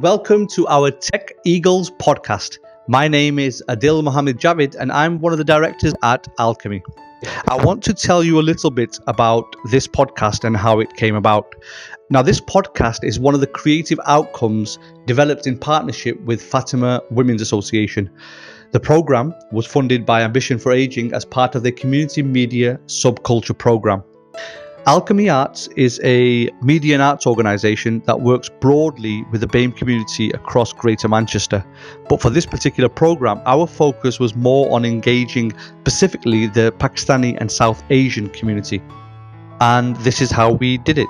Welcome to our TEK Eagles Podcast. My name is Adil Mohammed Javid and I'm one of the directors at Alchemy. I want to tell you a little bit about this podcast and how it came about. Now, this podcast is one of the creative outcomes developed in partnership with Fatima Women's Association. The program was funded by Ambition for Aging as part of the community media subculture program. Alchemy Arts is a media and arts organisation that works broadly with the BAME community across Greater Manchester. But for this particular programme, our focus was more on engaging specifically the Pakistani and South Asian community. And this is how we did it.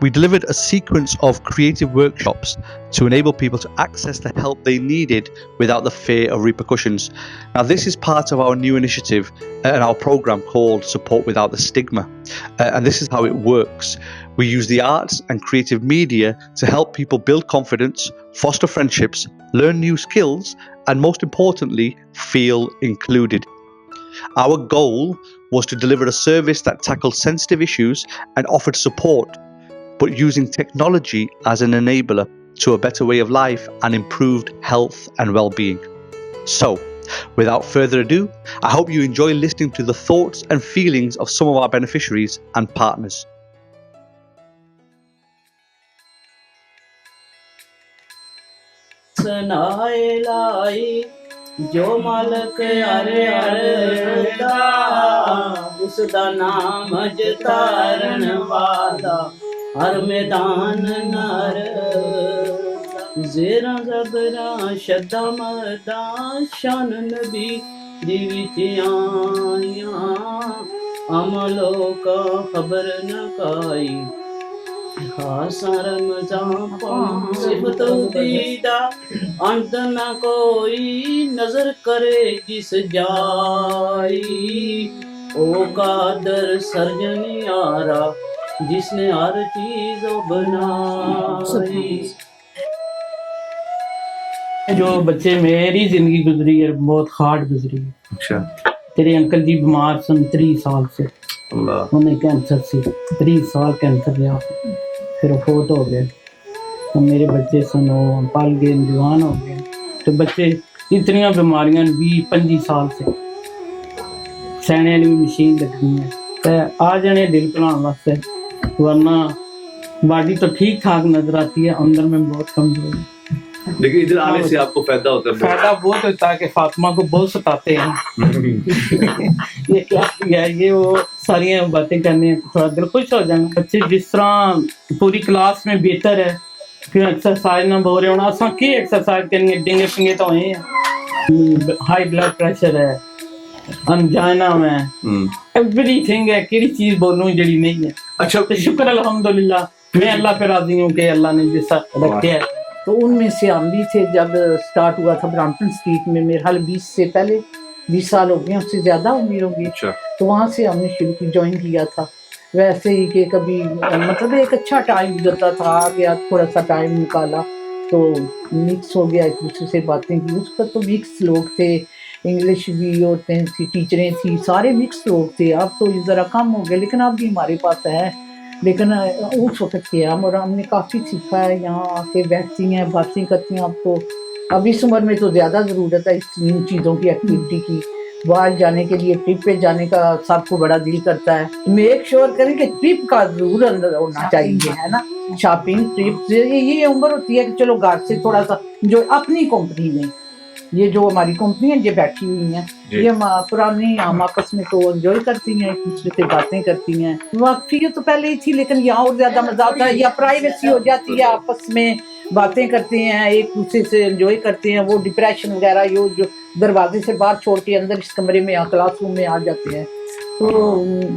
We delivered a sequence of creative workshops to enable people to access the help they needed without the fear of repercussions. Now, this is part of our new initiative and our program called Support Without the Stigma. And this is how it works. We use the arts and creative media to help people build confidence, foster friendships, learn new skills, and most importantly, feel included. Our goal was to deliver a service that tackled sensitive issues and offered support, but using technology as an enabler to a better way of life and improved health and well-being. So, without further ado, I hope you enjoy listening to the thoughts and feelings of some of our beneficiaries and partners. جو مالک ارے ارے دا اس دا نام جتارن والا ہر میدان نار زیراں زبراں شدہ مرداں شان نبی دی وچ آیاں عملوں کا خبر نہ کائی خاص رمضان پاں صفت دیدہ انت نہ کوئی نظر کرے جس جائی او قادر سرجنیارا جس نے ہر چیز بنائی. جو بچے میری زندگی گزری ہے بہت ہارڈ گزری ہے. اچھا. تیرے انکل جی بیمار سن 3 سال سے. اللہ. انہیں کینسر سے 3 سال کینسر لیا, پھر فوت ہو گئے. تو میرے بچے سن وہ پل گئے, جوان ہو گئے. تو بچے اتنی بیماریاں 20-25 سال سے سینے والی مشین لگنی ہے تو آ جانے دل پڑھان واسطے, ورنہ باڈی تو ٹھیک ٹھاک نظر آتی ہے, اندر میں بہت کمزور ہے. لیکن ادھر آنے سے آپ کو فائدہ ہوتا ہے. فائدہ بہت ہوتا ہے کہ فاطمہ کو بہت ستاتے ہیں. یہ کیا کیا یہ وہ ساری باتیں کرنے تھوڑا دل خوش ہو جائیں. بچے جس طرح پوری کلاس میں بہتر ہے, پھر ایکسرسائز نہ بول رہے ہونا, اصل کی ایکسرسائز کریں گے, ڈنگے پنگے تو ہوئے ہیں. ہائی بلڈ پریشر ہے, انجائنا ہے, ایوری تھنگ ہے. کیڑی چیز بولوں جڑی نہیں ہے. اچھا, شکر الحمدللہ میں اللہ پہ راضی ہوں کہ اللہ نے جیسا رکھا ہے. تو ان میں سے ہم بھی تھے جب سٹارٹ ہوا تھا برامپٹن اسٹریٹ میں. میرے حال 20 سے پہلے 20 سال ہو گئے, اس سے زیادہ عمر ہوگی. تو وہاں سے ہم نے شروع کی, جوائن کیا تھا. ویسے ہی کہ کبھی مطلب ایک اچھا ٹائم گزرتا تھا, آ گیا تھوڑا سا ٹائم نکالا تو مکس ہو گیا, ایک دوسرے سے باتیں کی. اس پر تو مکس لوگ تھے, انگلش بھی عورتیں تھی, ٹیچریں تھیں, سارے مکس لوگ تھے. اب تو ذرا کم ہو گئے, لیکن اب بھی ہمارے پاس ہے. لیکن اس وقت کیا اور ہم نے کافی سیکھا ہے. یہاں آ کے بیٹھتی ہیں, باتیں کرتی ہیں. اب تو اب اس عمر میں تو زیادہ ضرورت ہے ان چیزوں کی, ایکٹیویٹی کی. باہر جانے کے لیے ٹرپ پہ جانے کا سب کو بڑا دل کرتا ہے. میک شور کریں کہ ٹرپ کا ضرور اندر ہونا چاہیے, ہے نا. شاپنگ ٹرپ یہ عمر ہوتی ہے کہ چلو گھر سے تھوڑا سا جو اپنی کمپنی میں, یہ جو ہماری کمپنی ہے یہ بیٹھی ہوئی ہیں, یہ پرانی ہم آپس میں تو انجوائے کرتی ہیں, ایک دوسرے سے باتیں کرتی ہیں. واقفیت تو پہلے ہی تھی, لیکن یہاں اور زیادہ مزہ آتا ہے. یا پرائیویسی ہو جاتی ہے, آپس میں باتیں کرتے ہیں, ایک دوسرے سے انجوائے کرتے ہیں. وہ ڈپریشن وغیرہ جو دروازے سے باہر چھوڑ کے اندر اس کمرے میں کلاس روم میں آ جاتے ہیں. تو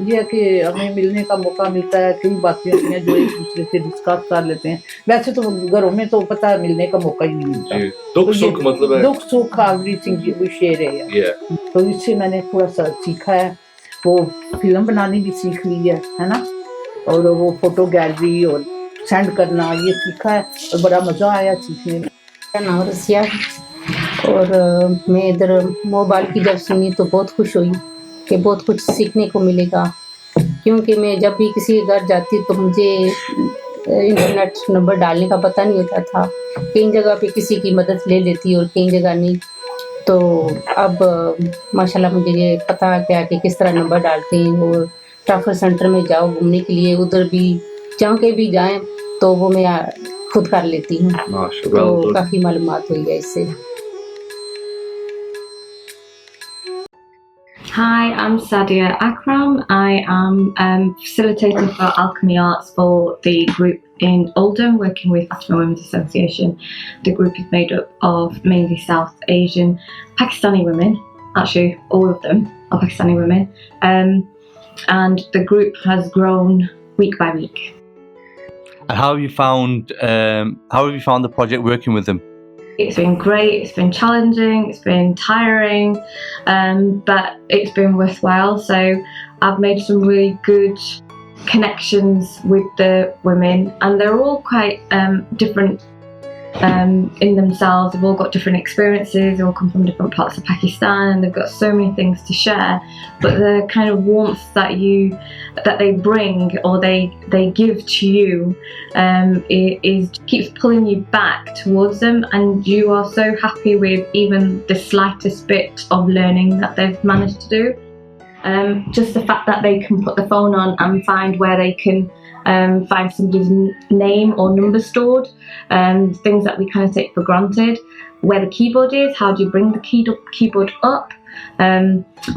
یہ ہے کہ ہمیں ملنے کا موقع ملتا ہے, کئی باتیں ہوتی ہیں جو ایک دوسرے سے ڈسکس کر لیتے ہیں. ویسے تو گھروں میں تو پتہ ہے ملنے کا موقع ہی نہیں ملتا. دکھ سکھ مطلب ہے دکھ سکھ ایوری تھنگ وہ شیئر ہے. تو اس سے میں نے تھوڑا سا سیکھا ہے. وہ فلم بنانی بھی سیکھ لی ہے نا, اور وہ فوٹو گیلری اور سینڈ کرنا یہ سیکھا ہے, اور بڑا مزہ آیا سیکھنے میں. میرا نام رسیہ, اور میں ادھر موبائل کی جب سنی تو بہت خوش ہوئی کہ بہت کچھ سیکھنے کو ملے گا. کیونکہ میں جب بھی کسی کے گھر جاتی تو مجھے इंटरनेट नंबर डालने का पता नहीं होता था, कई जगह पे किसी की मदद ले लेती और कई जगह नहीं। तो अब माशाल्लाह मुझे ये पता गया कि किस तरह नंबर डालते हैं, और ट्रांसफर सेंटर में जाओ घूमने के लिए, उधर भी जहाँ के भी जाएं तो वो मैं खुद कर लेती हूँ, तो काफ़ी मालूमात हुई है इससे। Hi, I'm Sadia Akram. I am facilitator for Alchemy Arts for the group in Oldham, working with Fatima Women's Association. The group is made up of mainly South Asian Pakistani women, actually all of them are Pakistani women, and the group has grown week by week. And how have you found the project working with them? It's been great, it's been challenging, it's been tiring, but it's been worthwhile. So I've made some really good connections with the women, and they're all quite different in themselves. They've all got different experiences, they all come from different parts of Pakistan, and they've got so many things to share. But the kind of warmth that they bring, or they give to you, keeps pulling you back towards them, and you are so happy with even the slightest bit of learning that they've managed to do. Just the fact that they can put the phone on and find where they can find somebody's name or number stored, things that we kind of take for granted. Where the keyboard is, how do you bring the keyboard up?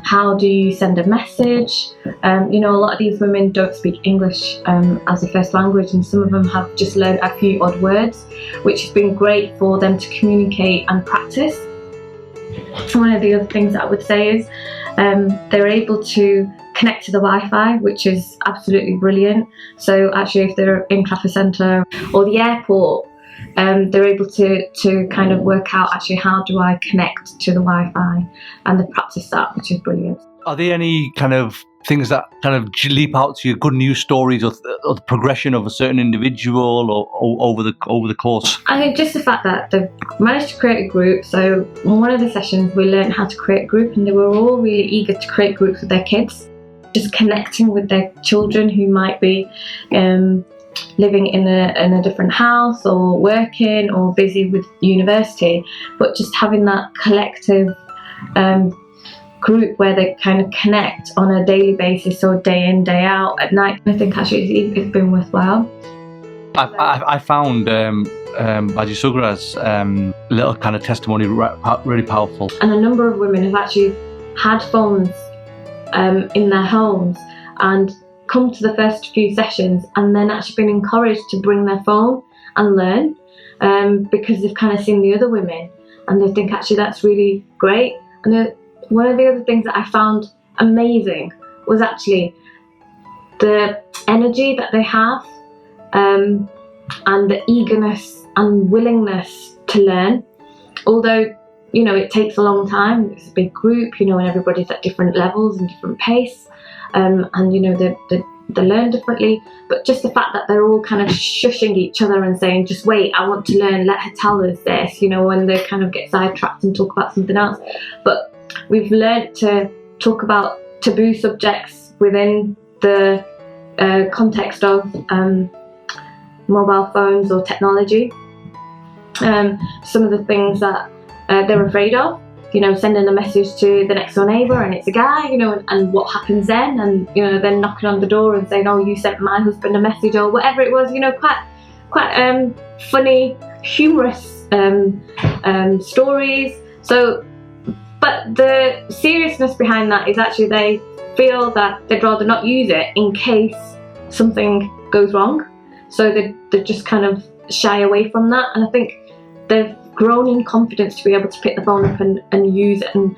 How do you send a message? A lot of these women don't speak English as a first language, and some of them have just learned a few odd words, which has been great for them to communicate and practice. One of the other things that I would say is they're able to connect to the Wi-Fi, which is absolutely brilliant. So actually, if they're in Trafford Centre or the airport, they're able to kind of work out actually how do I connect to the Wi-Fi, and they practice that, which is brilliant. Are there any kind of things that kind of leap out to you, good news stories or the progression of a certain individual or over the course? I think just the fact that they've managed to create a group. So in one of the sessions we learned how to create a group, and they were all really eager to create groups with their kids, just connecting with their children who might be living in a different house or working or busy with university, but just having that collective group where they kind of connect on a daily basis, or day in, day out, at night. I think actually it's been worthwhile. I found Baji Sugra's little kind of testimony really powerful. And a number of women have actually had phones in their homes and come to the first few sessions, and then actually been encouraged to bring their phone and learn, because they've kind of seen the other women and they think actually that's really great. And one of the other things that I found amazing was actually the energy that they have, and the eagerness and willingness to learn. Although, it takes a long time, it's a big group, and everybody's at different levels and different pace, and they learn differently. But just the fact that they're all kind of shushing each other and saying, just wait, I want to learn, let her tell us this, when they kind of get sidetracked and talk about something else. But we've learned to talk about taboo subjects within the context of mobile phones or technology. Some of the things that they're afraid of, sending a message to the next door neighbour and it's a guy, and what happens then, and then knocking on the door and saying, oh, you sent my husband a message, or whatever it was, quite funny, humorous stories. So, but the seriousness behind that is actually they feel that they'd rather not use it in case something goes wrong. So they just kind of shy away from that, and I think they've grown in confidence to be able to pick the phone up and use it and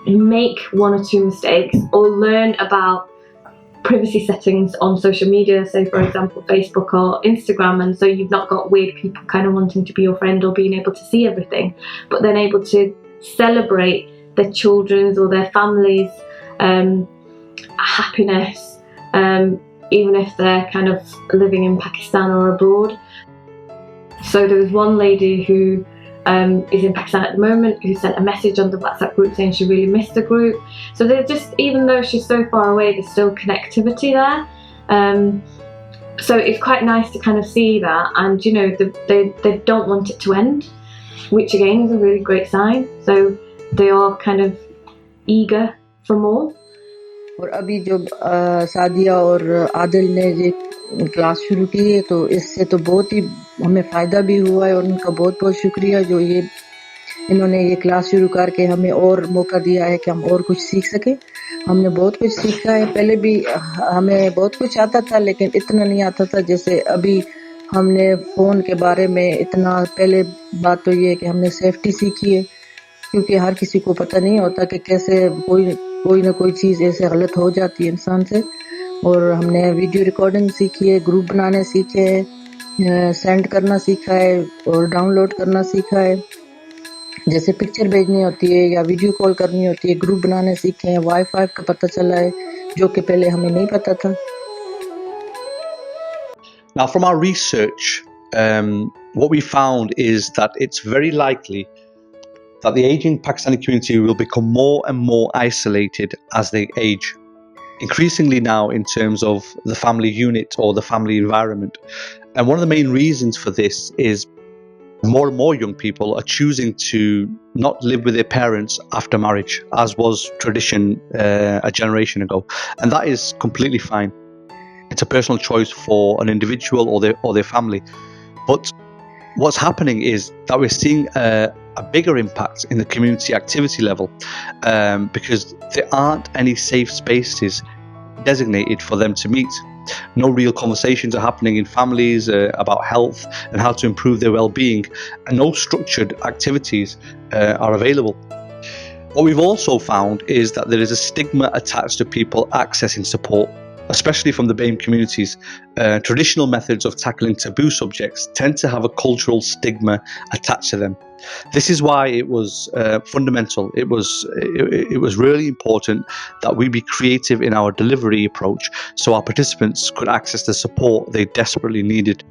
make one or two mistakes, or learn about privacy settings on social media, say for example Facebook or Instagram, and so you've not got weird people kind of wanting to be your friend or being able to see everything, but then able to celebrate their children's or their family's happiness, even if they're kind of living in Pakistan or abroad. So there was one lady who is in Pakistan at the moment who sent a message on the WhatsApp group saying she really missed the group. So there's just, even though she's so far away, there's still connectivity there. So it's quite nice to kind of see that, and they don't want it to end, which again is a really great sign. So they are kind of eager for more. और अभी जो सादिया और आदिल ने ये class शुरू की है, तो इससे तो बहुत ही हमें फ़ायदा भी हुआ है और उनका बहुत बहुत शुक्रिया जो इन्होंने ये क्लास शुरू करके हमें और मौका दिया है कि हम और कुछ सीख सकें। हमने बहुत कुछ सीखा है, पहले भी हमें बहुत कुछ आता था लेकिन इतना नहीं आता था जैसे अभी हमने फ़ोन के बारे में इतना। पहले बात तो ये है कि हमने सेफ्टी सीखी है, क्योंकि हर किसी को पता नहीं होता कि कैसे कोई ना कोई चीज़ ऐसे गलत हो जाती है इंसान से। और हमने वीडियो रिकॉर्डिंग सीखी है, ग्रुप बनाने सीखे हैं, सेंड करना सीखा है और डाउनलोड करना सीखा है। जैसे पिक्चर भेजनी होती है या वीडियो कॉल करनी होती है, ग्रुप बनाने सीखे हैं। वाईफाई का पता चला है जो कि पहले हमें नहीं पता था। Now, from our research, what we found is that it's very likely that the aging Pakistani community will become more and more isolated as they age, increasingly now in terms of the family unit or the family environment. And one of the main reasons for this is more and more young people are choosing to not live with their parents after marriage, as was tradition a generation ago. And that is completely fine. It's a personal choice for an individual or their family. But what's happening is that we're seeing a bigger impact in the community activity level because there aren't any safe spaces designated for them to meet. No real conversations are happening in families about health and how to improve their well-being, and no structured activities are available. What we've also found is that there is a stigma attached to people accessing support, especially from the BAME communities. Traditional methods of tackling taboo subjects tend to have a cultural stigma attached to them. This is why it was fundamental. It was really important that we be creative in our delivery approach so our participants could access the support they desperately needed.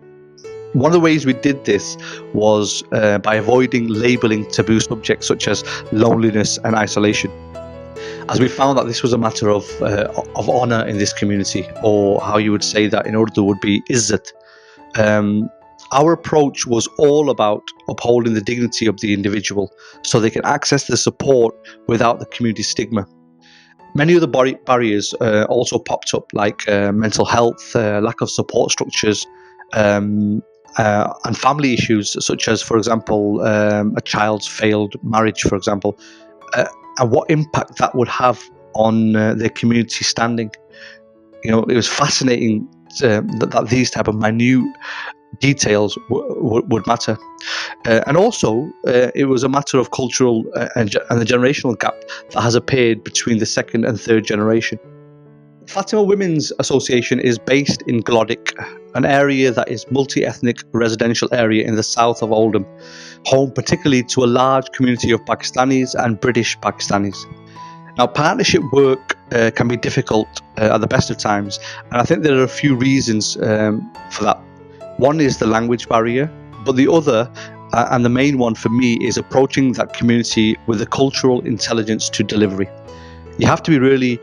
One of the ways we did this was by avoiding labeling taboo subjects such as loneliness and isolation, as we found that this was a matter of honor in this community, or how you would say that in Urdu would be izzat. Our approach was all about upholding the dignity of the individual so they can access the support without the community stigma. Many other barriers also popped up, like mental health, lack of support structures, and family issues such as, for example, a child's failed marriage, for example, and what impact that would have on their community standing. It was fascinating that these type of minute details would matter. And also, it was a matter of cultural and the generational gap that has appeared between the second and third generation. Fatima Women's Association is based in Glodick, an area that is multi-ethnic residential area in the south of Oldham, home particularly to a large community of Pakistanis and British Pakistanis. Now, partnership work can be difficult at the best of times, and I think there are a few reasons for that. One is the language barrier, but the other, and the main one for me, is approaching that community with the cultural intelligence to delivery. You have to be really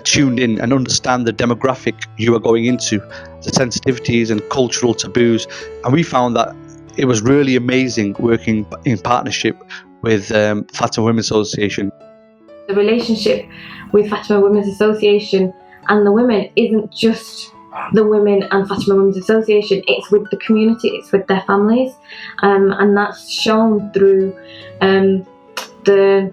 tuned in and understand the demographic you are going into, the sensitivities and cultural taboos. And we found that it was really amazing working in partnership with Fatima Women's Association. The relationship with Fatima Women's Association and the women isn't just the women and Fatima Women's Association, it's with the community, it's with their families, and that's shown through the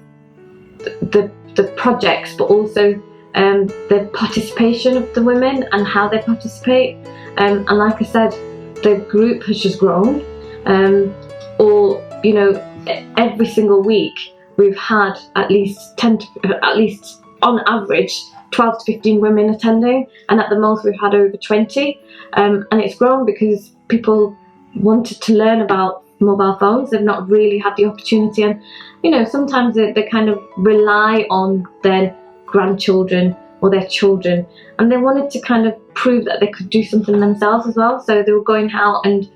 projects, but also the participation of the women and how they participate. And like I said, the group has just grown. Every single week we've had at least on average 12 to 15 women attending, and at the most we've had over 20. And it's grown because people wanted to learn about mobile phones. They've not really had the opportunity, and sometimes they kind of rely on their grandchildren or their children, and they wanted to kind of prove that they could do something themselves as well. So they were going out and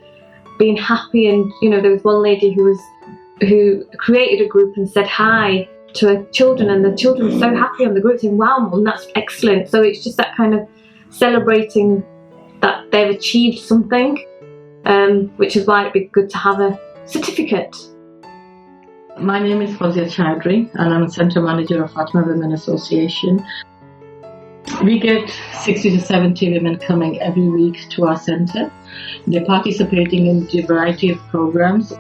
being happy, and there was one lady who created a group and said hi to her children, and the children were so happy on the group saying, "Wow, Mum, that's excellent." So it's just that kind of celebrating that they've achieved something, which is why it'd be good to have a certificate. My name is Fawzia Chaudhry and I'm Centre Manager of Fatima Women Association. We get 60 to 70 women coming every week to our centre. They're participating in a variety of programs.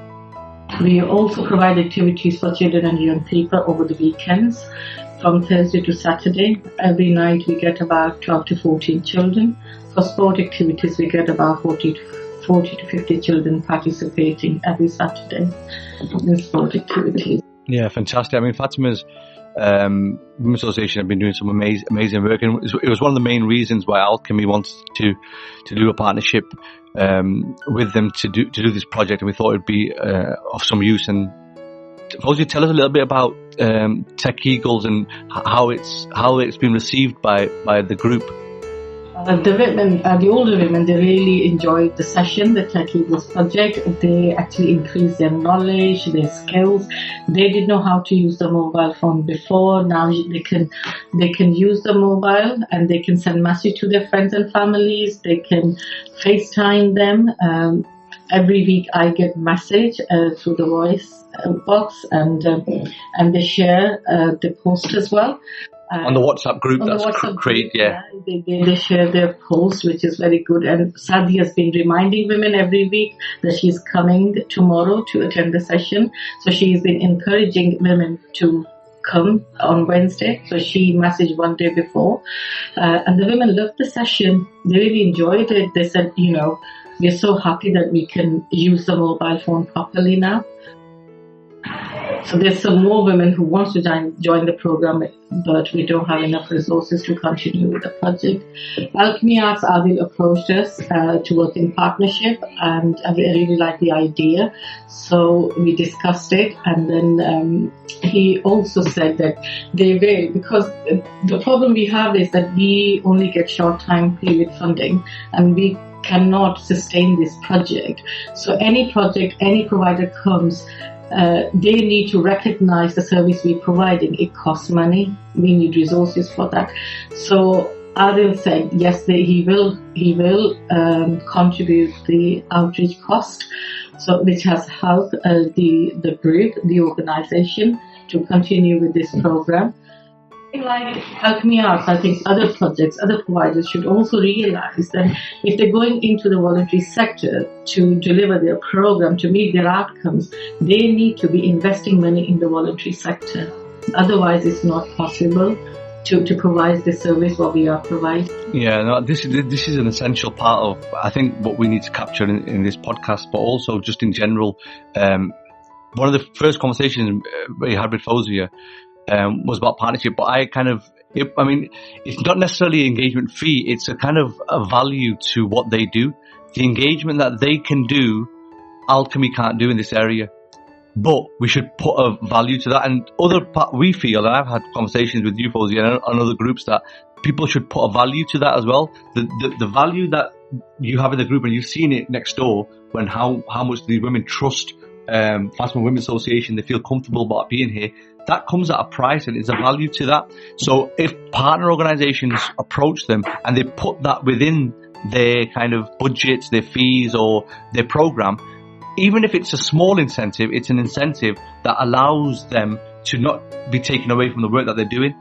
We also provide activities for children and young people over the weekends, from Thursday to Saturday. Every night we get about 12 to 14 children. For sport activities, we get about 40 to 50 children participating every Saturday in sport activities. Yeah, fantastic. I mean, Fatima's Women's Association have been doing some amazing work, and it was one of the main reasons why Alchemy wanted to do a partnership with them to do this project, and we thought it'd be of some use. And Fawzia, tell us a little bit about TEK Eagles and how it's been received by the group. The women, the older women, they really enjoyed the session, the TEK Eagles project. They actually increased their knowledge, their skills. They didn't know how to use the mobile phone before. Now they can use the mobile and they can send message to their friends and families. They can FaceTime them. Every week I get message through the voice box, and they share the post as well. On the WhatsApp group that's created, yeah. They share their posts, which is very good. And Sadie has been reminding women every week that she's coming tomorrow to attend the session. So she's been encouraging women to come on Wednesday. So she messaged one day before. And the women loved the session. They really enjoyed it. They said, we're so happy that we can use the mobile phone properly now. So there's some more women who want to join the program, but we don't have enough resources to continue with the project. Alchemy Arts, Adil approached us to work in partnership, and I really liked the idea. So we discussed it, and then he also said that they will, because the problem we have is that we only get short time period funding, and we cannot sustain this project. So any project, any provider comes, they need to recognize the service we're providing. It costs money. We need resources for that. So Adil said yes, he will contribute the outreach cost, so which has helped the group, the organization, to continue with this program. Like Alchemy Arts, I think other projects, other providers should also realize that if they're going into the voluntary sector to deliver their program, to meet their outcomes, they need to be investing money in the voluntary sector. Otherwise, it's not possible to provide the service what we are providing. Yeah, no, this is an essential part of, I think, what we need to capture in this podcast, but also just in general. One of the first conversations we had with Fawzia was about partnership, but it's not necessarily engagement fee, it's a kind of a value to what they do. The engagement that they can do, Alchemy can't do in this area, but we should put a value to that. And we feel, and I've had conversations with you, Fawzia, and other groups, that people should put a value to that as well. The value that you have in the group, and you've seen it next door, when how much these women trust Fatima Women's Association, they feel comfortable about being here. That comes at a price, and it's a value to that. So if partner organizations approach them and they put that within their kind of budgets, their fees, or their program, even if it's a small incentive, it's an incentive that allows them to not be taken away from the work that they're doing.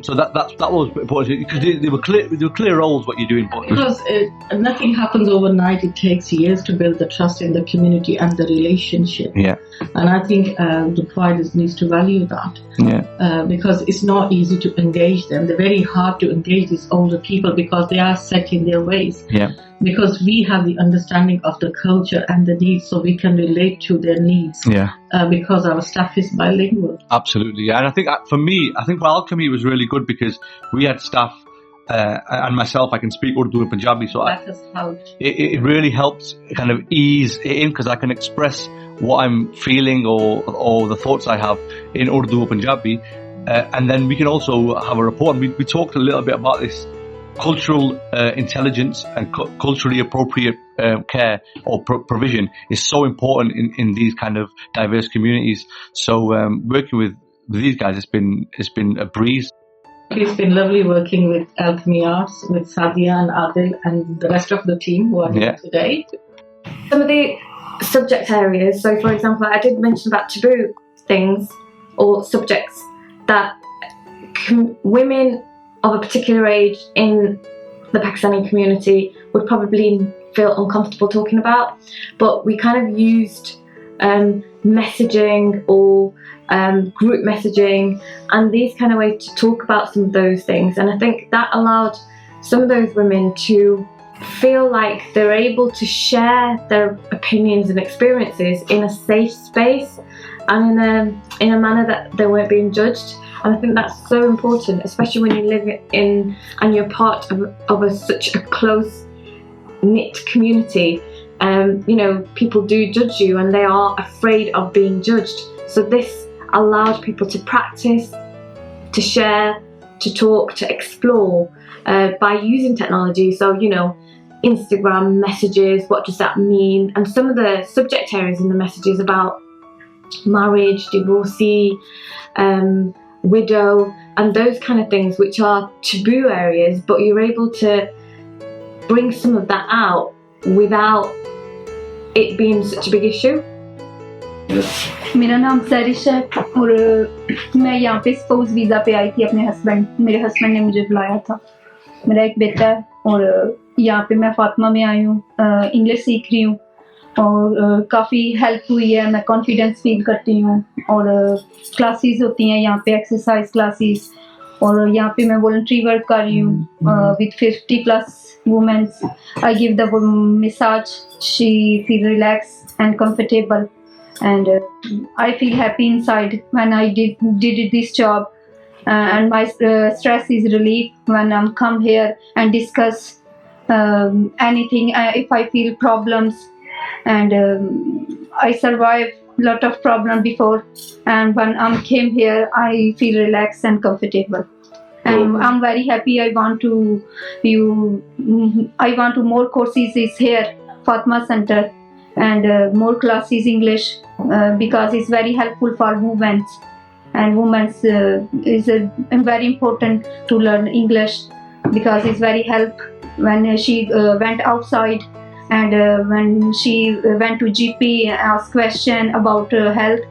So that was important, because they were clear roles what you're doing. Because nothing happens overnight. It takes years to build the trust in the community and the relationship. Yeah. And I think the providers needs to value that. Yeah. Because it's not easy to engage them. They're very hard to engage these older people because they are set in their ways. Yeah. Because we have the understanding of the culture and the needs, so we can relate to their needs. Yeah. Because our staff is bilingual. Absolutely, yeah. And I think for Alchemy it was really good because we had staff, and myself, I can speak Urdu and Punjabi, so that has helped. It really helps kind of ease it in, because I can express what I'm feeling or the thoughts I have in Urdu or Punjabi, and then we can also have a rapport. And we talked a little bit about this. Cultural intelligence and culturally appropriate care or provision is so important in these kind of diverse communities. So working with these guys, it's been a breeze. It's been lovely working with Alchemy Arts, with Sadia and Adil and the rest of the team who are here today. Some of the subject areas, so for example, I did mention about taboo things or subjects that women of a particular age in the Pakistani community would probably feel uncomfortable talking about, but we kind of used messaging or group messaging and these kind of ways to talk about some of those things, and I think that allowed some of those women to feel like they're able to share their opinions and experiences in a safe space and in a manner that they weren't being judged. And I think that's so important, especially when you live in and you're part of such a close knit community. You know, people do judge you and they are afraid of being judged. So this allowed people to practice, to share, to talk, to explore by using technology. So, you know, Instagram messages, what does that mean? And some of the subject areas in the messages about marriage, divorcee, widow, and those kind of things, which are taboo areas, but you're able to bring some of that out without it being such a big issue. मेरा नाम सरिश है और मैं यहाँ पे spouse visa पे आई थी अपने मेरे हस्बैंड ने मुझे बुलाया था. मेरा एक बेटा है और यहाँ पे मैं फातिमा में आई हूँ, इंग्लिश सीख रही हूँ और काफ़ी हेल्प हुई है. मैं कॉन्फिडेंस फील करती हूँ और क्लासेस होती हैं यहाँ पे, एक्सरसाइज क्लासेस, और यहाँ पे मैं वॉलंटरी वर्क कर रही हूँ with 50+ womens. I give the massage, she feel relax and comfortable and I feel happy inside when I did this job, and my stress is relief when I come here and discuss anything if I feel problems, and I survived a lot of problems before, and when I came here I feel relaxed and comfortable, and I'm very happy. I want to more courses is here, Fatima Center, and more classes English because it's very helpful for women, and women is very important to learn English because it's very help when she went outside, and when she went to GP and asked question about health.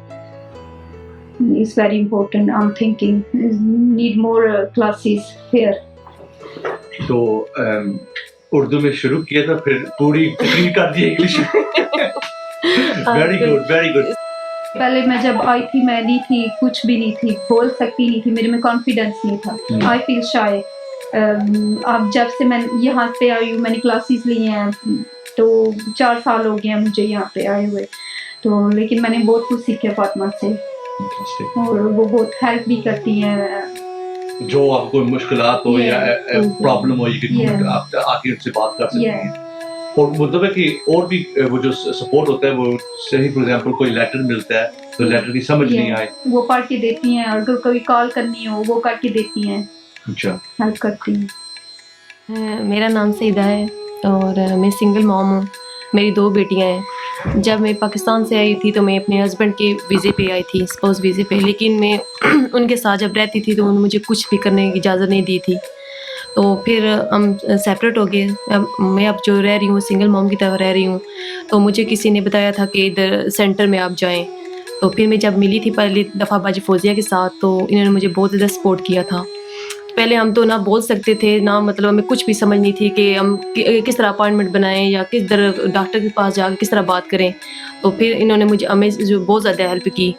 It's very important. I'm thinking need more classes here. तो उर्दू में शुरू किया था, फिर पूरी तकरीर कर दी English. Very good, very good. पहले मैं जब आई थी मैं नहीं थी, कुछ भी नहीं थी, बोल सकती नहीं थी, मेरे में कॉन्फिडेंस नहीं था. I feel shy. अब जब से मैं यहाँ पे आई हूँ, मैंने क्लासेस ली हैं, तो 4 साल हो गए हैं मुझे यहाँ पे आए हुए, तो लेकिन मैंने बहुत कुछ सीखा फातिमा से, और वो बहुत हेल्प भी करती हैं. जो आपको मुश्किलात हो या प्रॉब्लम हो, आप आके उनसे बात कर सकते हैं. और मतलब है कि और भी वो जो सपोर्ट होता है वो सही, फॉर एग्जांपल कोई लेटर मिलता है तो लेटर की समझ नहीं आए, वो पढ़ के देती हैं, अगर कोई कॉल करनी हो वो करके देती हैं. अच्छा, हेल्प करती हैं. मेरा नाम सईदा है और मैं सिंगल मॉम हूँ. मेरी 2 बेटियाँ हैं. जब मैं पाकिस्तान से आई थी तो मैं अपने हस्बैंड के वीज़े पे आई थी, स्पाउस वीज़े पे, लेकिन मैं उनके साथ जब रहती थी तो उन्होंने मुझे कुछ भी करने की इजाज़त नहीं दी थी. तो फिर हम सेपरेट हो गए. मैं अब जो रह रही हूँ सिंगल मॉम की तरह रह रही हूँ. तो मुझे किसी ने बताया था कि इधर सेंटर में आप जाएं. तो फिर मैं जब मिली थी पहली दफ़ा बाजी फौजिया के साथ, तो इन्होंने मुझे बहुत ज़्यादा सपोर्ट किया था. पहले हम तो ना बोल सकते थे ना, मतलब हमें कुछ भी समझ नहीं थी कि हम किस तरह अपॉइंटमेंट बनाएं या किस तरह डॉक्टर के पास जाकर किस तरह बात करें. तो फिर इन्होंने हमें जो बहुत ज़्यादा हेल्प की,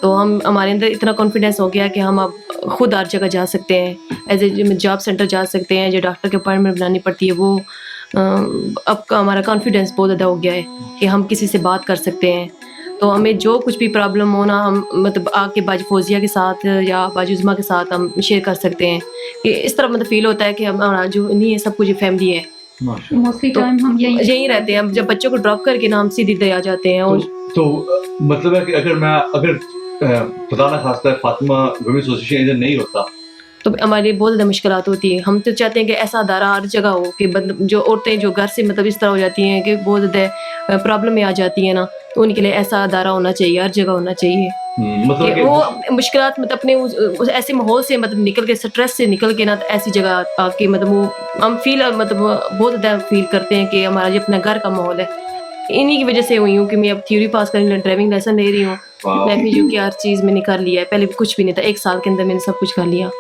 तो हमारे अंदर इतना कॉन्फिडेंस हो गया कि हम अब खुद हर जगह जा सकते हैं, एज ए जॉब सेंटर जा सकते हैं. जो डॉक्टर की अपॉइंटमेंट बनानी पड़ती है वो अब हमारा कॉन्फिडेंस बहुत ज़्यादा हो गया है कि हम किसी से बात कर सकते हैं. तो हमें जो कुछ भी प्रॉब्लम हो ना, हम मतलब आके बाजी फौजिया के साथ या बाजी उज़्मा के साथ हम शेयर कर सकते हैं. कि इस तरह मतलब फ़ील होता है कि हमारा जो नहीं है सब कुछ फैमिली है. मोस्टली टाइम हम यहीं रहते हैं. जब बच्चों को ड्रॉप करके ना हम सीधे आ जाते हैं. और तो मतलब है कि अगर खुदा ना खास्ता फातिमा वुमेन एसोसिएशन इधर नहीं होता तो हमारे बहुत ज़्यादा मुश्किलात होती है. हम तो चाहते हैं कि ऐसा अदारा हर जगह हो कि जो औरतें जो घर से मतलब इस तरह हो जाती हैं कि बहुत ज़्यादा प्रॉब्लम में आ जाती हैं ना, तो उनके लिए ऐसा अदारा होना चाहिए, हर जगह होना चाहिए. मतलब कि वो मुश्किलात मतलब अपने उस ऐसे माहौल से मतलब निकल के, स्ट्रेस से निकल के ना ऐसी जगह आके मतलब वो हम फील मतलब बहुत ज़्यादा फील करते हैं कि हमारा जो अपना घर का माहौल है। इन्हीं की वजह से हुई हूँ कि मैं अब थ्योरी पास करने ड्राइविंग लाइसेंस ले रही हूँ। मैं फिजियो की हर चीज़ मैंने कर लिया है, पहले कुछ भी नहीं था, 1 साल के अंदर मैंने सब कुछ कर लिया।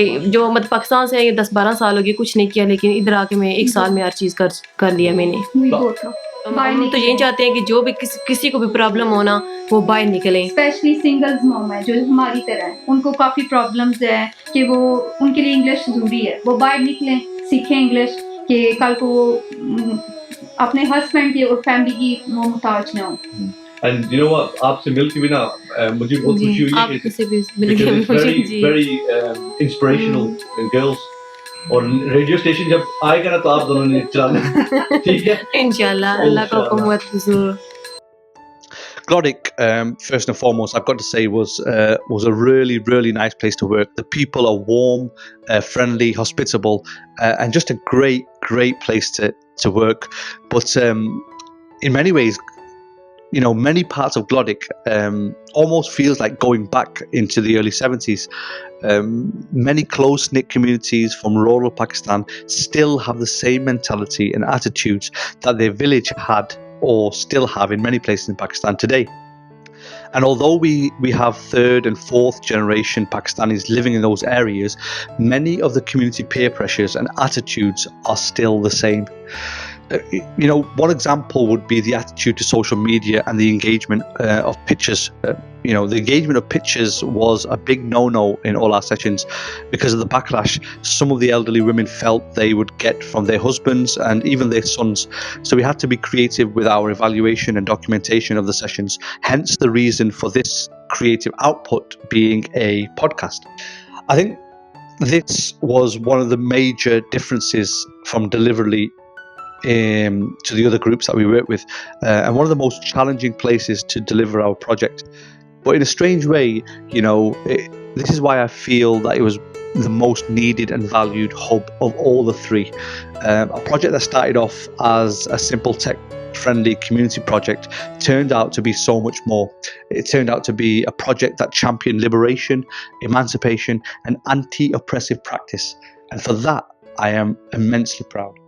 जो मतलब पाकिस्तान से 10-12 साल हो गए कुछ नहीं किया, लेकिन इधर आके मैं 1 साल में हर चीज़ कर लिया मैंने। हम तो यही चाहते हैं कि जो भी किसी को भी प्रॉब्लम हो ना, वो बाहर निकलें। स्पेशली सिंगल्स मॉम है जो हमारी तरह है, उनको काफ़ी प्रॉब्लम्स है कि वो उनके लिए इंग्लिश ज़रूरी है, वो बाहर निकलें, सीखें इंग्लिश, कि कल को वो अपने हस्बैंड की और फैमिली की वो मुहताज ना हो। And you know what, आपसे मिलके भी ना मुझे बहुत खुशी हुई है आपसे भी मिलके मुझे very inspirational girls। और रेडियो स्टेशन जब आएगा ना तो आप दोनों ने चलाना, ठीक है? इंशाल्लाह, अल्लाह का हुक्म हुआ तो जरूर। Glodic, first and foremost, I've got to say was a really, really nice place to work. The people are warm, friendly, hospitable, and just a great place to work. But in many ways, you know, many parts of Glodic almost feels like going back into the early 70s. Many close-knit communities from rural Pakistan still have the same mentality and attitudes that their village had or still have in many places in Pakistan today. And although we have third and fourth generation Pakistanis living in those areas, many of the community peer pressures and attitudes are still the same. You know, one example would be the attitude to social media and the engagement of pictures. You know, the engagement of pictures was a big no-no in all our sessions because of the backlash some of the elderly women felt they would get from their husbands and even their sons. So we had to be creative with our evaluation and documentation of the sessions, hence the reason for this creative output being a podcast. I think this was one of the major differences from delivery to the other groups that we work with, and one of the most challenging places to deliver our project. But in a strange way, you know, this is why I feel that it was the most needed and valued hub of all the three. A project that started off as a simple tech-friendly community project turned out to be so much more. It turned out to be a project that championed liberation, emancipation, and anti-oppressive practice. And for that, I am immensely proud.